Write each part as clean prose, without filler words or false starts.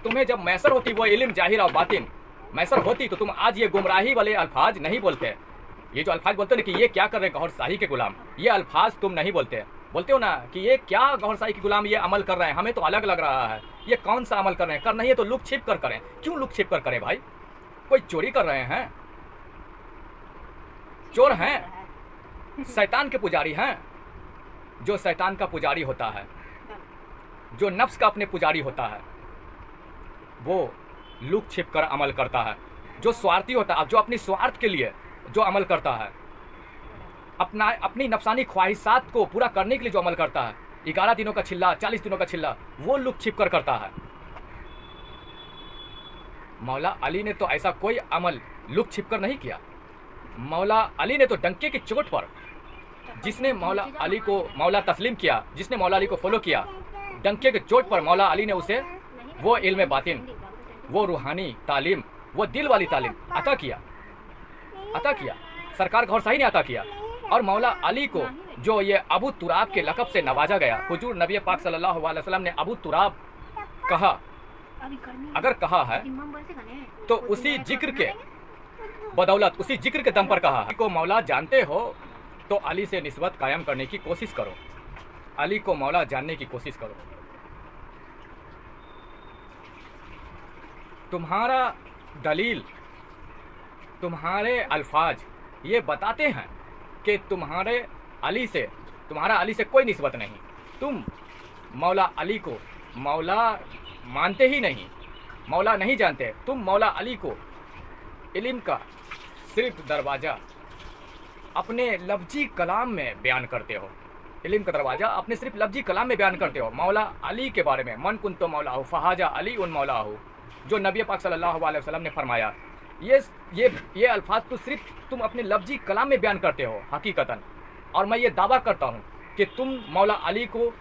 तुम्हें जब मैसर होती वो इल्म जाहिर और बातिन मैसर होती तो तुम आज ये गुमराही वाले अल्फाज नहीं बोलते। ये जो अल्फाज बोलते ना कि ये क्या कर रहे हैं गौहरशाही के गुलाम, ये अल्फाज तुम नहीं बोलते। बोलते हो ना कि ये क्या गौहरशाही के गुलाम ये अमल कर रहे हैं, हमें तो अलग लग रहा है, ये कौन सा अमल कर रहे हैं, करना ही है तो लुक छिप कर करें। क्यों लुक छिप कर करें भाई? कोई चोरी कर रहे हैं? चोर हैं, शैतान के पुजारी हैं। जो शैतान का पुजारी होता है, जो नफ्स का अपने पुजारी होता है, वो लुक छिप कर अमल करता है। जो स्वार्थी होता है, जो अपनी स्वार्थ के लिए जो अमल करता है, अपनी नफसानी ख्वाहिशात को पूरा करने के लिए जो अमल करता है, 11 दिनों का छिल्ला, 40 दिनों का छिल्ला, वो लुक छिप कर करता है। मौला अली ने तो ऐसा कोई अमल लुक छिप कर नहीं किया। मौला अली ने तो डंके की चोट पर, जिसने मौला अली को मौला तस्लीम किया, जिसने मौला अली को फॉलो किया, डंके की चोट पर मौला अली ने उसे वो इल्म बातिन, वो रूहानी तालीम, वो दिल वाली तालीम अता किया। सरकार गौहरशाही ने अता किया। और मौला अली को जो ये अबू तुराब के लक़ब से नवाजा गया, हुजूर नबी पाक सल्लल्लाहु अलैहि वसल्लम ने अबू तुराब कहा, अगर कहा है तो उसी जिक्र के बदौलत, उसी जिक्र के दम पर कहा है। को मौला जानते हो तो अली से निस्बत कायम करने की कोशिश करो, अली को मौला जानने की कोशिश करो। तुम्हारा दलील, तुम्हारे अल्फाज ये बताते हैं कि तुम्हारा अली से कोई निस्बत नहीं। तुम मौला अली को मौला मानते ही नहीं, मौला नहीं जानते। तुम मौला अली को इल्म का सिर्फ दरवाज़ा अपने लफ्जी कलाम में बयान करते हो, इल्म का दरवाज़ा अपने सिर्फ लफ्जी कलाम में बयान करते हो। मौला अली के बारे में मन कुंतो मौला हो फ़हाजा अली उन मौला हो, जो नबी पाक सल्लल्लाहु अलैहि वसल्लम ने फरमाया, ये अल्फाज तो सिर्फ तुम अपने लफ्जी कलाम में बयान करते हो हकीकतन। और मैं ये दावा करता हूँ कि तुम मौला अली को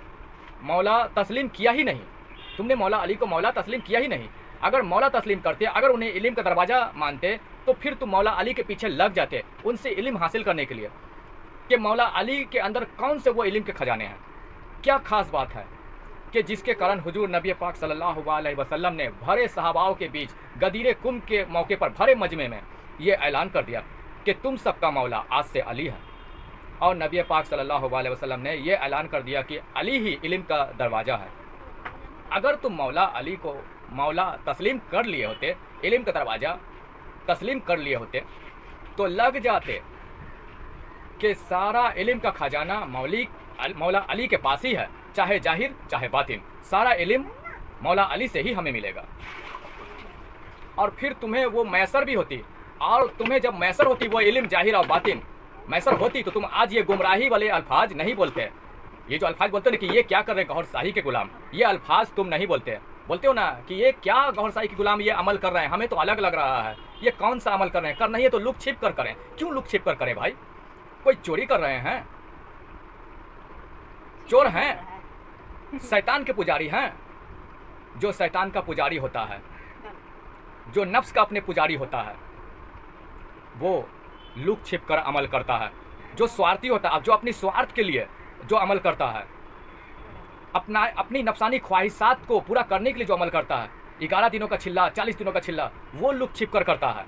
मौला तस्लीम किया ही नहीं, तुमने मौला अली को मौला तस्लीम किया ही नहीं। अगर मौला तस्लीम करते, अगर उन्हें इल्म का दरवाज़ा मानते, तो फिर तुम मौला अली के पीछे लग जाते उनसे इल्म हासिल करने के लिए कि मौला अली के अंदर कौन से वो इल्म के खजाने हैं। क्या ख़ास बात है कि जिसके कारण हुजूर नबी पाक सल्लल्लाहु अलैहि वसल्लम ने भरे सहाबाओं के बीच गदीर कुंभ के मौके पर भरे मजमे में ये ऐलान कर दिया कि तुम सबका मौला आज से अली है। और नबी पाक सल्लल्लाहु अलैहि वसल्लम ने ये ऐलान कर दिया कि अली ही इल्म का दरवाज़ा है। अगर तुम मौला अली को मौला तस्लीम कर लिए होते, इल्म का दरवाज़ा तस्लीम कर लिए होते, तो लग जाते कि सारा इल्म का खजाना मौला अली के पास ही है, चाहे जाहिर चाहे बातिन, सारा इल्म मौला अली से ही हमें मिलेगा। और फिर तुम्हें वो मैसर भी होती, और तुम्हें जब मैसर होती वो इल्म जाहिर और बातिन मैसर होती, तो तुम आज ये गुमराही वाले अल्फाज नहीं बोलते। ये जो अल्फाज बोलते ना कि ये क्या कर रहे हैं गौहरशाही के गुलाम, ये अल्फाज तुम नहीं बोलते। बोलते हो ना कि ये क्या गौहरशाही के गुलाम ये अमल कर रहे हैं, हमें तो अलग लग रहा है, ये कौन सा अमल कर रहे हैं, करना ही है तो लुक छिप कर करें। क्यों लुक छिप कर करें भाई? कोई चोरी कर रहे हैं? चोर हैं, शैतान के पुजारी हैं। जो शैतान का पुजारी होता है, जो नफ्स का अपने पुजारी होता है, वो लुक छिप कर अमल करता है। जो स्वार्थी होता है, जो अपनी स्वार्थ के लिए जो अमल करता है, अपनी नफसानी ख्वाहिशात को पूरा करने के लिए जो अमल करता है, 11 दिनों का छिल्ला, 40 दिनों का छिल्ला, वो लुक छिप कर करता है।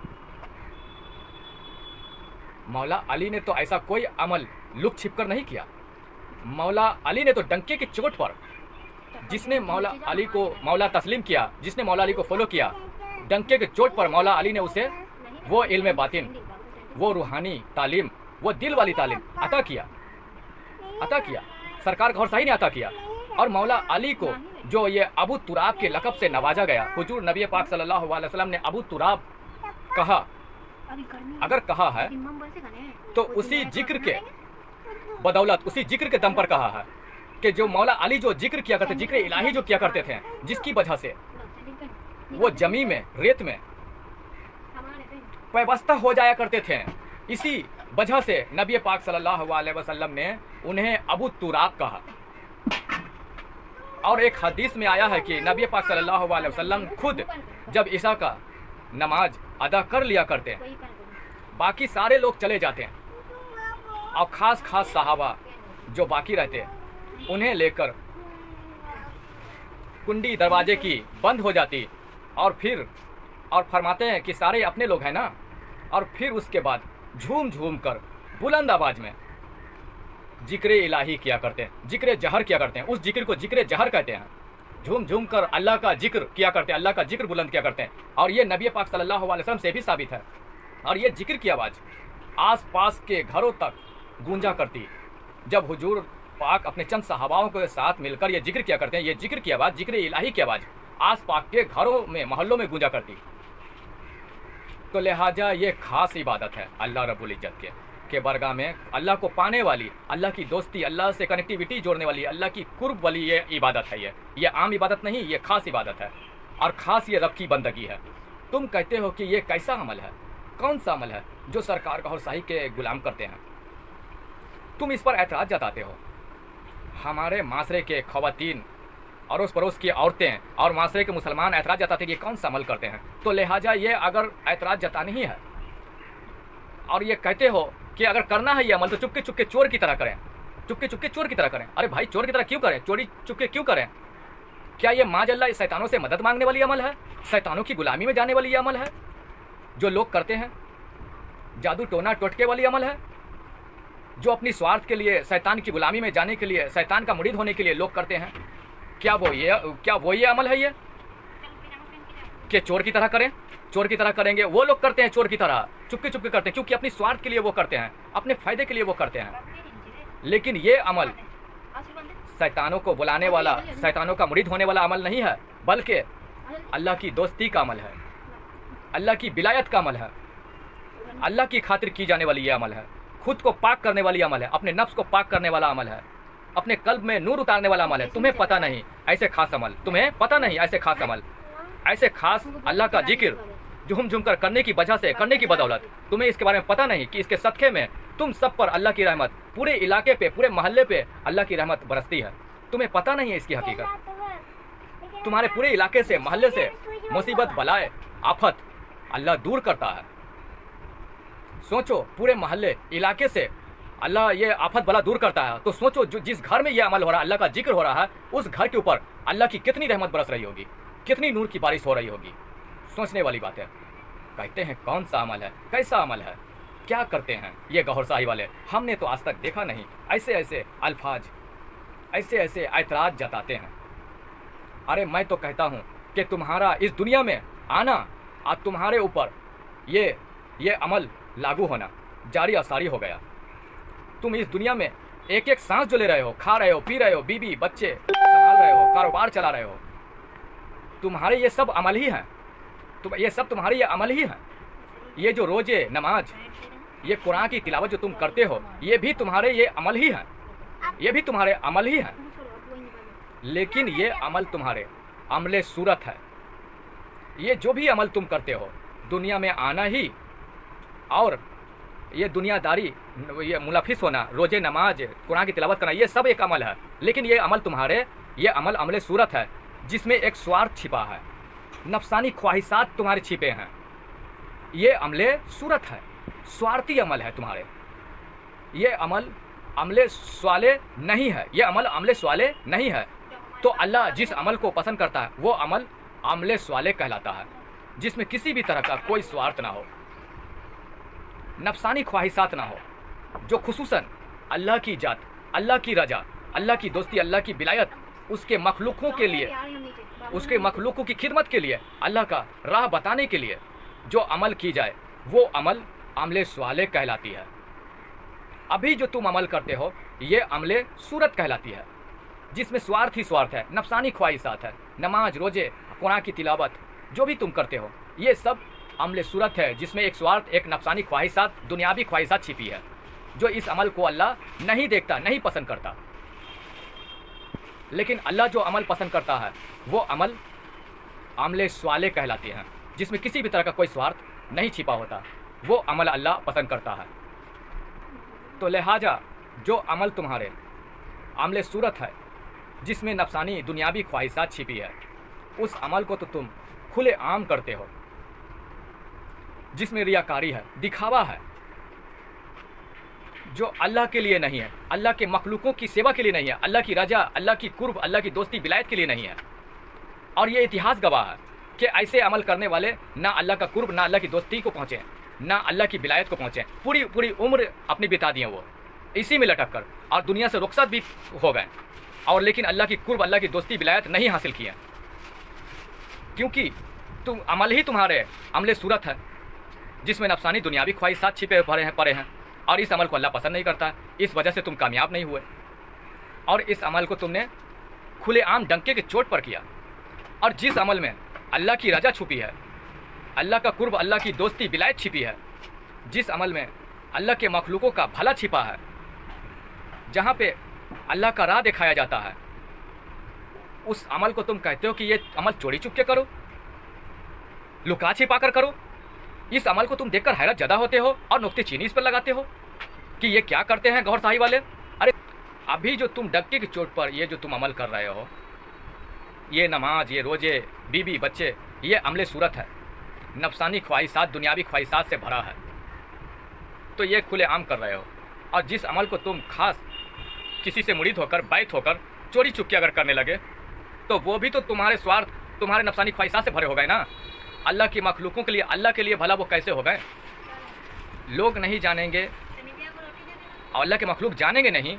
मौला अली ने तो ऐसा कोई अमल लुक छिप कर नहीं किया। मौला अली ने तो डंके की चोट पर, जिसने मौला अली को मौला तस्लीम किया, जिसने मौला अली को फॉलो किया, डंके की चोट पर मौला अली ने उसे वो इल्म बातिन, वो रूहानी तालीम, वो दिल वाली तालीम अता किया। सरकार गौहरशाही ने अता किया। और मौला अली को जो ये अबू तुराब के लक़ब से नवाजा गया, हुजूर नबी पाक सल्लल्लाहु अलैहि वसल्लम ने अबू तुराब कहा, अगर कहा है तो उसी जिक्र के बदौलत, उसी जिक्र के दम पर कहा है कि जो मौला अली जो जिक्र किया करते, जिक्र इलाही जो किया करते थे, जिसकी वजह से वो जमी में, रेत में पैबस्ता हो जाया करते थे, इसी वजह से नबी पाक सल्लल्लाहु अलैहि वसल्लम ने उन्हें अबू तुराब कहा। और एक हदीस में आया है कि नबी पाक सल्लल्लाहु अलैहि वसल्लम खुद जब ईशा का नमाज अदा कर लिया करते, बाकी सारे लोग चले जाते हैं, और ख़ास सहाबा जो बाकी रहते, उन्हें लेकर कुंडी दरवाजे की बंद हो जाती और फरमाते हैं कि सारे अपने लोग हैं ना, और फिर उसके बाद झूम झूम कर बुलंद आवाज में जिक्र इलाही किया करते हैं, जिक्र जहर किया करते हैं। उस जिक्र को जिक्र जहर कहते हैं। झूम झूम कर अल्लाह का जिक्र किया करते हैं, अल्लाह का जिक्र बुलंद किया करते हैं। और ये नबी पाक सल्लल्लाहु अलैहि वसल्लम से भी साबित है। और ये जिक्र की आवाज़ आस पास के घरों तक गूंजा करती। जब हुजूर पाक अपने चंद सहाबाओं के साथ मिलकर ये जिक्र किया करते हैं, ये जिक्र की आवाज़, जिक्र इलाही की आवाज़ आस पास के घरों में, मोहल्लों में गूंजा करती। तो लिहाजा ये खास इबादत है अल्लाह रब्बुल इज्जत के बरगाह में, अल्लाह को पाने वाली, अल्लाह की दोस्ती, अल्लाह से कनेक्टिविटी जोड़ने वाली, अल्लाह की कुर्ब वाली ये इबादत है। ये आम इबादत नहीं, ये खास इबादत है और ख़ास ये रब की बंदगी है। तुम कहते हो कि ये कैसा अमल है, कौन सा अमल है जो सरकार गौहरशाही के गुलाम करते हैं? तुम इस पर एतराज़ जताते हो। हमारे माशरे के ख़वातीन, अड़ोस पड़ोस की औरतें और माशरे के मुसलमान एतराज़ जताते हैं कि कौन सा अमल करते हैं। तो लिहाजा ये अगर एतराज़ जतानी ही है और ये कहते हो कि अगर करना है ये अमल तो चुपके चुपके चोर की तरह करें, चुपके चुपके चोर की तरह करें। अरे भाई, चोर की तरह क्यों करें? चोरी चुपके क्यों करें? क्या ये माजल्ला शैतानों से मदद मांगने वाली अमल है? शैतानों की गुलामी में जाने वाली ये अमल है जो लोग करते हैं? जादू टोना टोटके वाली अमल है जो अपनी स्वार्थ के लिए, शैतान की गुलामी में जाने के लिए, शैतान का मुरीद होने के लिए लोग करते हैं? क्या वो ये अमल है ये कि चोर की तरह करें? चोर की तरह करेंगे, वो लोग करते हैं चोर की तरह, चुपके चुपके करते हैं, क्योंकि अपनी स्वार्थ के लिए वो करते हैं, अपने फायदे के लिए वो करते हैं। लेकिन ये अमल शैतानों को बुलाने वाला, शैतानों का मुरीद होने वाला अमल नहीं है, बल्कि अल्लाह की दोस्ती का अमल है, अल्लाह की विलायत का अमल है, अल्लाह की खातिर की जाने वाली ये अमल है, खुद को पाक करने वाली अमल है, अपने नफ्स को पाक करने वाला अमल है, अपने कल्ब में नूर उतारने वाला अमल है। तुम्हें पता नहीं ऐसे खास अमल, तुम्हें पता नहीं ऐसे खास अमल, ऐसे खास अल्लाह का जिक्र झूम झूम कर करने की वजह से, करने की बदौलत तुम्हें इसके बारे में पता नहीं कि इसके सदक़े में तुम सब पर अल्लाह की रहमत, पूरे इलाके पे, पूरे मोहल्ले पे अल्लाह की रहमत बरसती है। तुम्हें पता नहीं है इसकी हकीकत। तुम्हारे पूरे इलाके से, मोहल्ले से मुसीबत, बलाए, आफत अल्लाह दूर करता है। सोचो, पूरे मोहल्ले, इलाके से अल्लाह ये आफत बला दूर करता है, तो सोचो जिस घर में ये अमल हो रहा है, अल्लाह का जिक्र हो रहा है, उस घर के ऊपर अल्लाह की कितनी रहमत बरस रही होगी, कितनी नूर की बारिश हो रही होगी। सोचने वाली बात है। कहते हैं कौन सा अमल है, कैसा अमल है, क्या करते हैं ये गौहरशाही वाले? हमने तो आज तक देखा नहीं। ऐसे ऐसे अल्फाज, ऐसे ऐसे ऐतराज़ जताते हैं। अरे मैं तो कहता हूँ कि तुम्हारा इस दुनिया में आना और तुम्हारे ऊपर ये अमल लागू होना जारी और सारी हो गया। तुम इस दुनिया में एक एक सांस जो ले रहे हो, खा रहे हो, पी रहे हो, बीवी बच्चे संभाल रहे हो, कारोबार चला रहे हो, तुम्हारे ये सब अमल ही हैं। ये सब तुम्हारे ये अमल ही हैं। ये जो रोजे, नमाज, ये कुरान की तिलावत जो तुम करते हो, ये भी तुम्हारे ये अमल ही हैं, ये भी तुम्हारे अमल ही हैं। लेकिन ये अमल तुम्हारे अमले सूरत है। ये जो भी अमल तुम करते हो, दुनिया में आना ही और ये दुनियादारी, ये मुलफिस होना, रोजे, नमाज, कुरान की तिलावत करना, ये सब एक अमल है। लेकिन ये अमल तुम्हारे, ये अमल अमले सूरत है जिसमें एक स्वार्थ छिपा है, नफसानी ख्वाहिशात तुम्हारे छिपे हैं। ये अमले सूरत है, स्वार्थी अमल है तुम्हारे। ये अमल अमले स्वाले नहीं है, ये अमल अमले स्वाले नहीं है। तो अल्लाह जिस अमल को पसंद करता है वो अमल अमले स्वाले कहलाता है, जिसमें किसी भी तरह का कोई स्वार्थ ना हो, नफसानी ख्वाहिशात ना हो, जो खुसूसन अल्लाह की जात, अल्लाह की रजा, अल्लाह की दोस्ती, अल्लाह की विलायत, उसके मखलूकों के लिए, उसके मखलूकों की खिदमत के लिए, अल्लाह का राह बताने के लिए जो अमल की जाए वो अमल अमले स्वाले कहलाती है। अभी जो तुम अमल करते हो ये अमले सूरत कहलाती है, जिसमें स्वार्थ ही स्वार्थ है, नफसानी ख्वाहिशात है। नमाज, रोजे, कुरान की तिलावत जो भी तुम करते हो ये सब अमले सूरत है, जिसमें एक स्वार्थ, एक नफसानी ख्वाहिशात, दुनियावी ख्वाहिशात छिपी है, जो इस अमल को अल्लाह नहीं देखता, नहीं पसंद करता। लेकिन अल्लाह जो अमल पसंद करता है वो अमल अमले स्वाले कहलाते हैं, जिसमें किसी भी तरह का कोई स्वार्थ नहीं छिपा होता, वो अमल अल्लाह पसंद करता है। तो लिहाजा जो अमल तुम्हारे अमले सूरत है, जिसमें नफसानी दुनियावी ख्वाहिशात छिपी है, उस अमल को तो तुम खुले आम करते हो, जिसमें रियाकारी है, दिखावा है, जो अल्लाह के लिए नहीं है, अल्लाह के मखलूकों की सेवा के लिए नहीं है, अल्लाह की रजा, अल्लाह की कुर्ब, अल्लाह की दोस्ती, विलायत के लिए नहीं है। और ये इतिहास गवाह है कि ऐसे अमल करने वाले ना अल्लाह का कुर्ब, ना अल्लाह की दोस्ती को पहुँचे, ना अल्लाह की विलायत को पहुँचे। पूरी पूरी उम्र अपनी बिता दिए वो इसी में लटक कर, और दुनिया से रुखसत भी हो गए, और लेकिन अल्लाह की कुर्ब, अल्लाह की दोस्ती, विलायत नहीं हासिल किए, क्योंकि तुम अमल ही तुम्हारे अमले सूरत है जिसमें नफसानी दुनियावी ख्वाहिशात छिपे पड़े हैं, और इस अमल को अल्लाह पसंद नहीं करता। इस वजह से तुम कामयाब नहीं हुए, और इस अमल को तुमने खुलेआम डंके के चोट पर किया। और जिस अमल में अल्लाह की रजा छुपी है, अल्लाह का कुर्ब, अल्लाह की दोस्ती, विलायत छिपी है, जिस अमल में अल्लाह के मखलूकों का भला छिपा है, जहाँ पे अल्लाह का राह दिखाया जाता है, उस अमल को तुम कहते हो कि ये अमल चोरी चुपके करो, लुका छिपा कर करो। इस अमल को तुम देखकर हैरत ज़दा होते हो और नुक्ते चीनी इस पर लगाते हो कि ये क्या करते हैं गौर शाही वाले। अरे अभी जो तुम डक्के की चोट पर ये जो तुम अमल कर रहे हो, ये नमाज, ये रोजे, बीबी, बच्चे, ये अमले सूरत है, नफसानी ख्वाहिशात, दुनियावी ख्वाहिशात से भरा है, तो ये खुलेआम कर रहे हो। और जिस अमल को तुम खास किसी से मुरीद होकर, बैत होकर, चोरी चुपके अगर करने लगे, तो वो भी तो तुम्हारे स्वार्थ, तुम्हारे नफसानी ख्वाहिशात से भरे हो गए ना। अल्लाह की मखलूकों के लिए, अल्लाह के लिए भला वो कैसे हो गए? लोग नहीं जानेंगे और अल्लाह के मखलूक जानेंगे नहीं,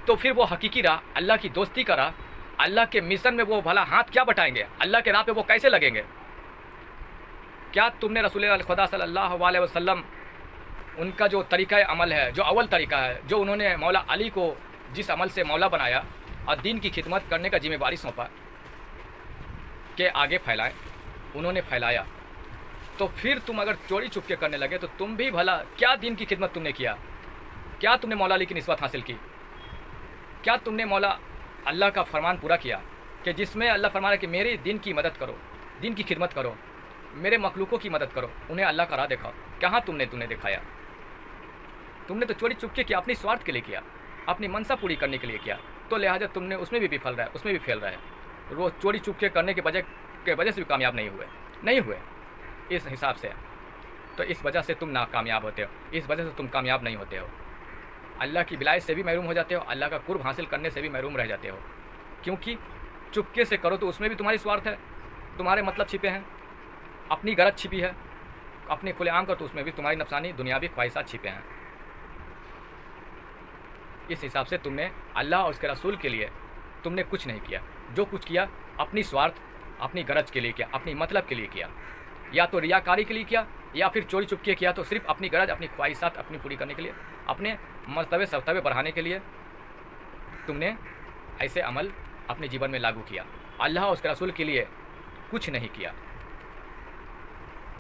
तो फिर वो हकीकी राह, अल्लाह की दोस्ती का राह, अल्लाह के मिशन में वो भला हाथ क्या बटाएंगे? अल्लाह के राह पे वो कैसे लगेंगे? क्या तुमने रसूल खुदा सल्लल्लाहु अलैहि वसल्लम उनका जो तरीक़ा अमल है, जो अव्वल तरीक़ा है, जो उन्होंने मौला अली को जिस अमल से मौला बनाया और दीन की खिदमत करने का जिम्मेवारी सौंपा के आगे फैलाएं, उन्होंने फैलाया, तो फिर तुम अगर चोरी चुपके करने लगे तो तुम भी भला क्या दीन की खिदमत तुमने किया? क्या तुमने मौला अली की निस्बत हासिल की? क्या तुमने मौला अल्लाह का फरमान पूरा किया कि जिसमें अल्लाह फरमा है कि मेरे दीन की मदद करो, दीन की खिदमत करो, मेरे मखलूकों की मदद करो, उन्हें अल्लाह का राह दिखाओ? कहाँ तुमने दिखाया? तुमने तो चोरी चुपके किया, अपनी स्वार्थ के लिए किया, अपनी मनसा पूरी करने के लिए किया, तो लिहाजा तुमने उसमें भी विफल रहा है, उसमें भी फेल रहा है। रोज़ चोरी चुपके करने के वजह से भी कामयाब नहीं हुए इस हिसाब से, तो इस वजह से तुम नाकामयाब होते हो, इस वजह से तुम कामयाब नहीं होते हो। अल्लाह की विलायत से भी महरूम हो जाते हो, अल्लाह का कुर्ब हासिल करने से भी महरूम रह जाते हो, क्योंकि चुपके से करो तो उसमें भी तुम्हारी स्वार्थ है, तुम्हारे मतलब छिपे हैं, अपनी गरज छिपी है, अपने खुलेआम करो तो उसमें भी तुम्हारी नफसानी दुनियावी ख्वाहिशात छिपे हैं। इस हिसाब से तुमने अल्लाह और उसके रसूल के लिए तुमने कुछ नहीं किया, जो कुछ किया अपनी स्वार्थ, अपनी गरज के लिए किया, अपनी मतलब के लिए किया, या तो रियाकारी के लिए किया, या फिर चोरी चुपके किया तो सिर्फ अपनी गरज, अपनी ख्वाहिशात अपनी पूरी करने के लिए, अपने मर्तबे सरतबे बढ़ाने के लिए तुमने ऐसे अमल अपने जीवन में लागू किया। अल्लाह और उसके रसूल के लिए कुछ नहीं किया।